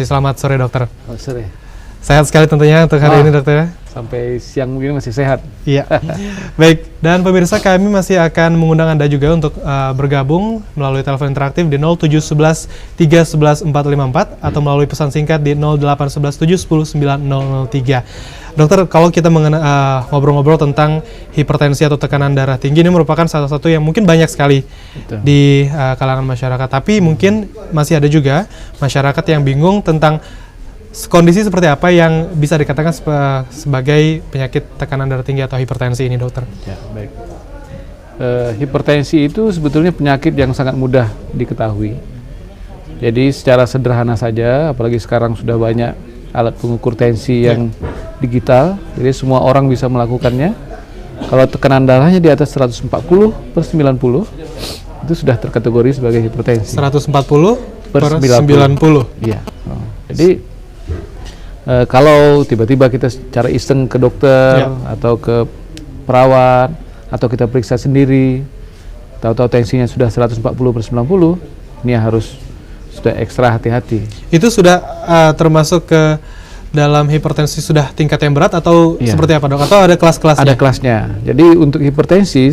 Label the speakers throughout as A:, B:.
A: Selamat sore dokter.
B: Selamat sore.
A: Sehat sekali tentunya untuk hari ini dokter.
B: Sampai siang mungkin masih sehat.
A: Iya. Baik, dan pemirsa kami masih akan mengundang Anda juga untuk bergabung melalui telepon interaktif di 0711 311 454 atau melalui pesan singkat di 0811 710 9003. Dokter, kalau kita ngobrol-ngobrol tentang hipertensi atau tekanan darah tinggi, ini merupakan salah satu yang mungkin banyak sekali di kalangan masyarakat. Tapi mungkin masih ada juga masyarakat yang bingung tentang kondisi seperti apa yang bisa dikatakan sebagai penyakit tekanan darah tinggi atau hipertensi ini, dokter?
B: Ya, baik. Hipertensi itu sebetulnya penyakit yang sangat mudah diketahui. Jadi secara sederhana saja, apalagi sekarang sudah banyak alat pengukur tensi yang digital, jadi semua orang bisa melakukannya. Kalau tekanan darahnya di atas 140/90, itu sudah terkategori sebagai hipertensi.
A: 140/90?
B: Iya. Jadi kalau tiba-tiba kita secara iseng ke dokter atau ke perawat atau kita periksa sendiri, tahu-tahu tensinya sudah 140/90, ini harus sudah ekstra hati-hati.
A: Itu sudah termasuk ke dalam hipertensi sudah tingkat yang berat atau seperti apa, dok? Atau ada kelas-kelasnya?
B: Ada kelasnya. Jadi untuk hipertensi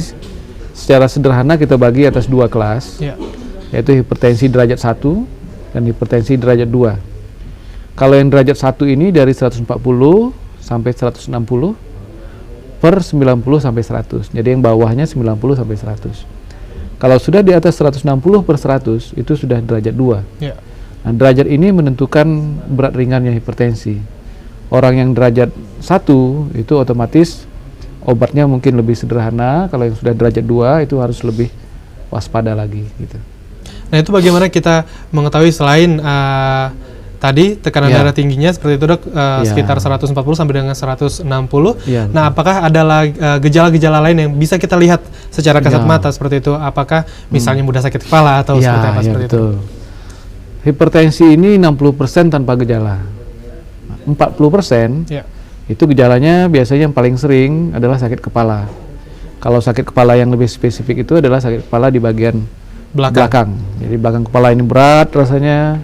B: secara sederhana kita bagi atas dua kelas, yaitu hipertensi derajat 1 dan hipertensi derajat 2. Kalau yang derajat 1 ini dari 140 sampai 160 per 90 sampai 100. Jadi yang bawahnya 90 sampai 100. Kalau sudah di atas 160 per 100, itu sudah derajat 2. Nah, derajat ini menentukan berat ringannya hipertensi. Orang yang derajat 1 itu otomatis obatnya mungkin lebih sederhana. Kalau yang sudah derajat 2 itu harus lebih waspada lagi gitu.
A: Nah, itu bagaimana kita mengetahui selain tadi tekanan darah tingginya seperti itu, dok, sekitar 140 sampai dengan 160. Nah, apakah ada gejala-gejala lain yang bisa kita lihat secara kasat mata seperti itu? Apakah misalnya mudah sakit kepala atau seperti apa seperti itu?
B: Hipertensi ini 60% tanpa gejala. 40% itu gejalanya biasanya yang paling sering adalah sakit kepala. Kalau sakit kepala yang lebih spesifik itu adalah sakit kepala di bagian belakang. Jadi belakang kepala ini berat rasanya.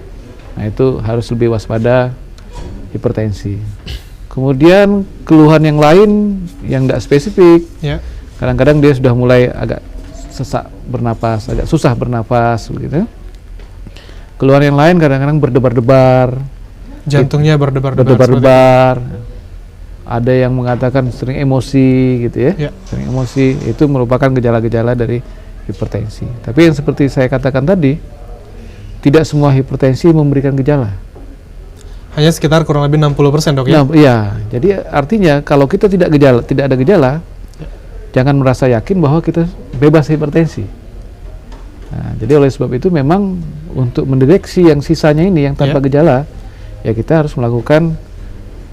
B: Nah, itu harus lebih waspada hipertensi. Kemudian keluhan yang lain yang tidak spesifik. Kadang-kadang dia sudah mulai agak sesak bernapas, agak susah bernapas begitu. Keluhan yang lain kadang-kadang berdebar-debar. Jantungnya berdebar-debar. Ada yang mengatakan sering emosi gitu ya. Sering emosi, itu merupakan gejala-gejala dari hipertensi. Tapi yang seperti saya katakan tadi, tidak semua hipertensi memberikan gejala.
A: Hanya sekitar kurang lebih 60%, dok, ya?
B: Nah, iya. Jadi artinya kalau kita tidak ada gejala, jangan merasa yakin bahwa kita bebas hipertensi. Nah, jadi oleh sebab itu memang untuk mendeteksi yang sisanya ini yang tanpa gejala, ya kita harus melakukan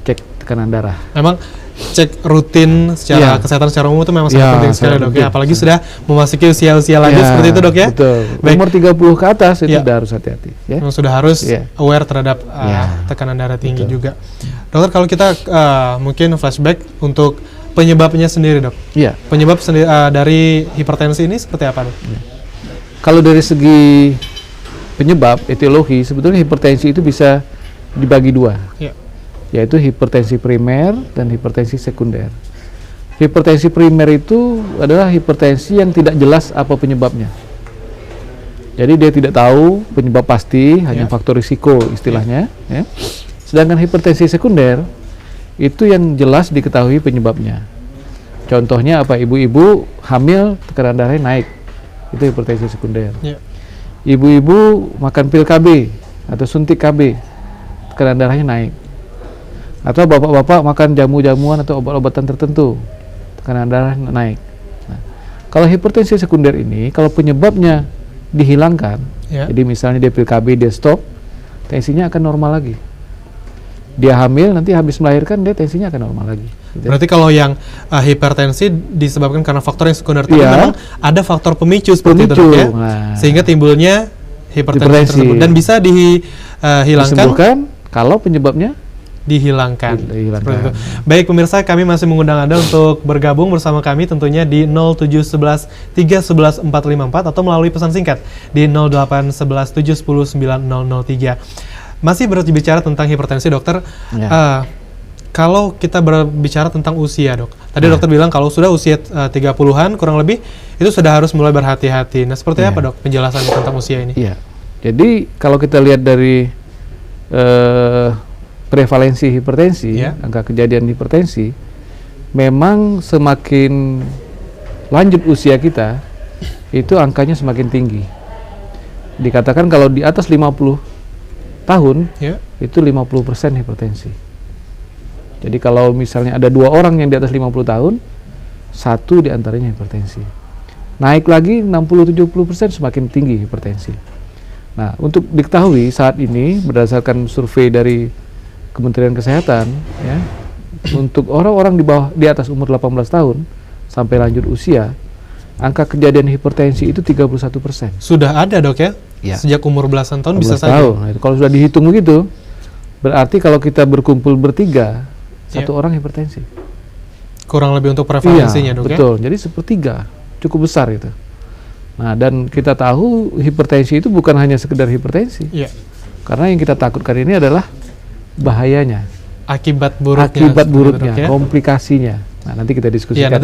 B: cek tekanan darah. Memang
A: cek rutin secara kesehatan secara umum itu memang sangat penting sekali, dok, ya, apalagi sudah memasuki usia-usia lanjut seperti itu, dok, ya.
B: Betul. Umur 30 ke atas itu sudah harus hati-hati, ya.
A: Sudah harus aware terhadap tekanan darah tinggi juga. Dokter, kalau kita mungkin flashback untuk penyebabnya sendiri, dok. Penyebab dari hipertensi ini seperti apa, dok?
B: Kalau dari segi penyebab etiologi, sebetulnya hipertensi itu bisa dibagi dua. Yaitu hipertensi primer dan hipertensi sekunder. Hipertensi primer itu adalah hipertensi yang tidak jelas apa penyebabnya. Jadi dia tidak tahu penyebab pasti, hanya faktor risiko istilahnya. Sedangkan hipertensi sekunder itu yang jelas diketahui penyebabnya. Contohnya apa? Ibu-ibu hamil tekanan darahnya naik, itu hipertensi sekunder. Ibu-ibu makan pil KB atau suntik KB, tekanan darahnya naik. Atau bapak-bapak makan jamu-jamuan atau obat-obatan tertentu, tekanan darah naik. Nah, kalau hipertensi sekunder ini, kalau penyebabnya dihilangkan, jadi misalnya dia pil KB, dia stop, tensinya akan normal lagi. Dia hamil, nanti habis melahirkan, dia tensinya akan normal lagi. Gitu.
A: Berarti kalau yang hipertensi disebabkan karena faktor yang sekunder tadi, memang ada faktor pemicu seperti itu, dok, ya? Sehingga timbulnya hipertensi tersebut. Dan bisa dihilangkan
B: disembuhkan kalau penyebabnya
A: dihilangkan. Seperti itu. Baik pemirsa, kami masih mengundang Anda untuk bergabung bersama kami tentunya di 0711 311 454 atau melalui pesan singkat di 0811 710 9003. Masih berbicara tentang hipertensi, dokter. Kalau kita berbicara tentang usia, dok. Tadi dokter bilang kalau sudah usia 30-an kurang lebih, itu sudah harus mulai berhati-hati. Nah, seperti apa, dok, penjelasannya tentang usia ini?
B: Iya. Jadi kalau kita lihat dari prevalensi hipertensi, angka kejadian hipertensi, memang semakin lanjut usia kita, itu angkanya semakin tinggi. Dikatakan kalau di atas 50 tahun, itu 50% hipertensi. Jadi kalau misalnya ada 2 orang yang di atas 50 tahun, 1 diantaranya hipertensi. Naik lagi 60-70% semakin tinggi hipertensi. Nah, untuk diketahui saat ini berdasarkan survei dari Kementerian Kesehatan, ya, untuk orang-orang di atas umur 18 tahun sampai lanjut usia, angka kejadian hipertensi itu 31%.
A: Sudah ada, dok, ya? Sejak umur belasan tahun bisa saja.
B: Nah, itu kalau sudah dihitung begitu, berarti kalau kita berkumpul bertiga, 1 orang hipertensi.
A: Kurang lebih untuk prevalensinya, dok,
B: betul. Jadi sepertiga, cukup besar itu. Nah, dan kita tahu hipertensi itu bukan hanya sekedar hipertensi. Karena yang kita takutkan ini adalah bahayanya. Akibat buruknya, komplikasinya. Nah, nanti kita diskusikan.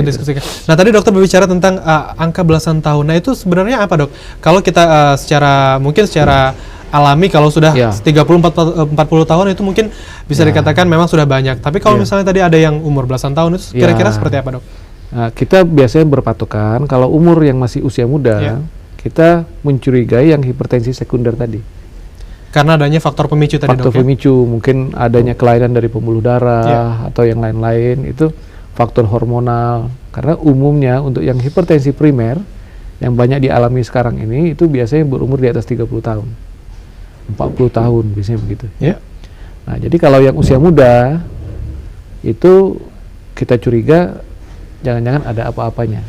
A: Nah, tadi dokter berbicara tentang angka belasan tahun. Nah, itu sebenarnya apa, dok? Kalau kita secara alami, kalau sudah 30-40 tahun itu mungkin bisa dikatakan memang sudah banyak. Tapi kalau misalnya tadi ada yang umur belasan tahun, itu kira-kira seperti apa, dok?
B: Nah, kita biasanya berpatokan kalau umur yang masih usia muda, kita mencurigai yang hipertensi sekunder tadi.
A: Karena adanya faktor pemicu tadi, dok.
B: Faktor pemicu, mungkin adanya kelainan dari pembuluh darah atau yang lain-lain, itu faktor hormonal. Karena umumnya untuk yang hipertensi primer yang banyak dialami sekarang ini itu biasanya berumur di atas 30 tahun. 40 tahun biasanya begitu, ya. Nah, jadi kalau yang usia muda itu kita curiga jangan-jangan ada apa-apanya.